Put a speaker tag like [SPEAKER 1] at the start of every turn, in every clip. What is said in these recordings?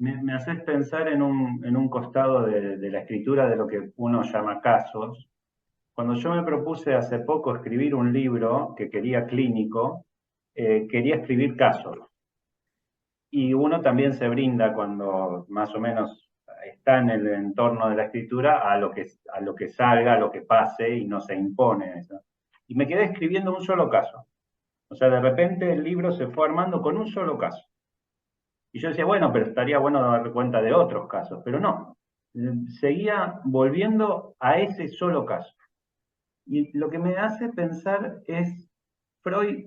[SPEAKER 1] Me haces pensar en un costado de la escritura de lo que uno llama casos. Cuando yo me propuse hace poco escribir un libro que quería clínico, quería escribir casos. Y uno también se brinda cuando más o menos está en el entorno de la escritura a lo que salga, a lo que pase y no se impone eso. Y me quedé escribiendo un solo caso. O sea, de repente el libro se fue armando con un solo caso. Y yo decía, bueno, pero estaría bueno dar cuenta de otros casos, pero no. Seguía volviendo a ese solo caso. Y lo que me hace pensar es, Freud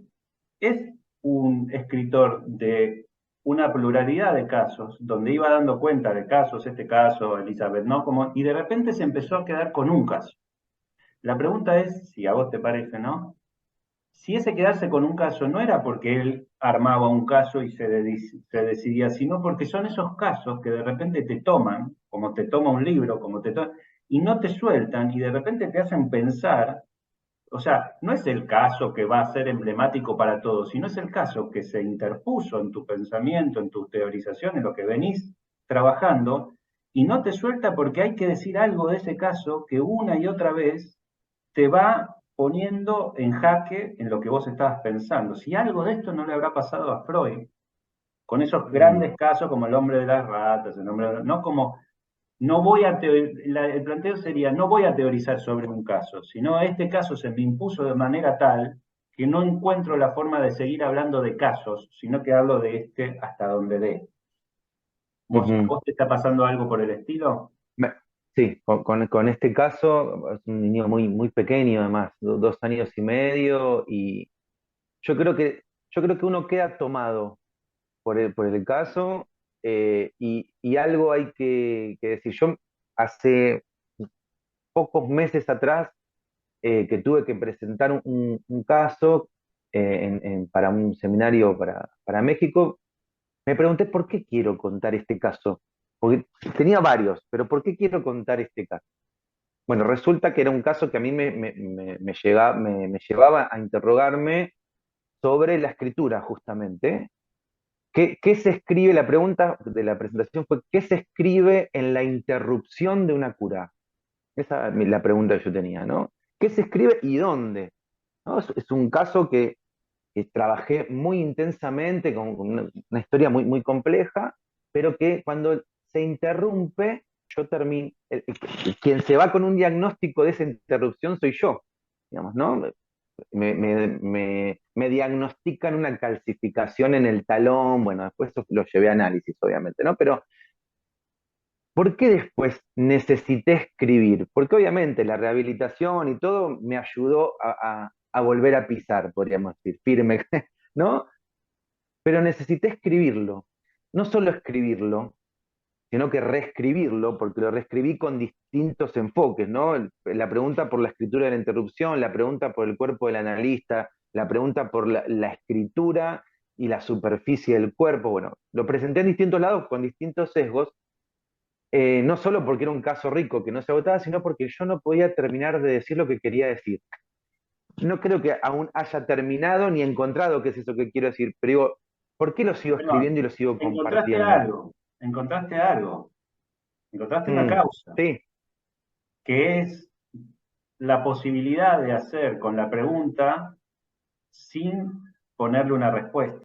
[SPEAKER 1] es un escritor de una pluralidad de casos, donde iba dando cuenta de casos, este caso, Elizabeth, ¿no? Como, y de repente se empezó a quedar con un caso. La pregunta es, si a vos te parece, ¿no? Si ese quedarse con un caso no era porque él armaba un caso y se decidía, sino porque son esos casos que de repente te toman, como te toma un libro, y no te sueltan y de repente te hacen pensar. O sea, no es el caso que va a ser emblemático para todos, sino es el caso que se interpuso en tu pensamiento, en tu teorización, en lo que venís trabajando, y no te suelta porque hay que decir algo de ese caso que una y otra vez te va poniendo en jaque en lo que vos estabas pensando. Si algo de esto no le habrá pasado a Freud, con esos
[SPEAKER 2] Mm,
[SPEAKER 1] grandes casos como el hombre de las ratas, no como el planteo sería, no voy a teorizar sobre un caso, sino este caso se me impuso de manera tal que no encuentro la forma de seguir hablando de casos, sino que hablo de este hasta donde dé. ¿A
[SPEAKER 2] ujú.
[SPEAKER 1] vos te está pasando algo por el estilo?
[SPEAKER 2] Me- Sí, con este caso, es un niño muy pequeño además, 2 años y medio, y yo creo que, yo creo que uno queda tomado por el caso, y algo hay que decir. Yo hace pocos meses atrás, que tuve que presentar un caso, para un seminario para México. Me pregunté por qué quiero contar este caso, porque tenía varios, pero ¿por qué quiero contar este caso? Bueno, resulta que era un caso que a mí me llevaba a interrogarme sobre la escritura, justamente. ¿Qué se escribe? La pregunta de la presentación fue: ¿qué se escribe en la interrupción de una cura? Esa es la pregunta que yo tenía, ¿no? ¿Qué se escribe y dónde? ¿No? Es un caso que trabajé muy intensamente, con una historia muy compleja, pero que cuando se interrumpe, yo termino, quien se va con un diagnóstico de esa interrupción soy yo, digamos, ¿no? Me diagnostican una calcificación en el talón. Bueno, después eso lo llevé a análisis, obviamente, ¿no? Pero ¿por qué después necesité escribir? Porque obviamente la rehabilitación y todo me ayudó a volver a pisar, podríamos decir, firme, ¿no? Pero necesité escribirlo. No solo escribirlo, sino que reescribirlo, porque lo reescribí con distintos enfoques, ¿no? La pregunta por la escritura de la interrupción, la pregunta por el cuerpo del analista, la pregunta por la escritura y la superficie del cuerpo. Bueno, lo presenté en distintos lados con distintos sesgos, no solo porque era un caso rico que no se agotaba, sino porque yo no podía terminar de decir lo que quería decir. No creo que aún haya terminado ni encontrado qué es eso que quiero decir, pero digo, ¿por qué lo sigo
[SPEAKER 1] Bueno,
[SPEAKER 2] escribiendo y lo sigo
[SPEAKER 1] encontraste
[SPEAKER 2] compartiendo?
[SPEAKER 1] algo, encontraste algo, encontraste una
[SPEAKER 2] Mm,
[SPEAKER 1] causa,
[SPEAKER 2] sí.
[SPEAKER 1] que es la posibilidad de hacer con la pregunta sin ponerle una respuesta.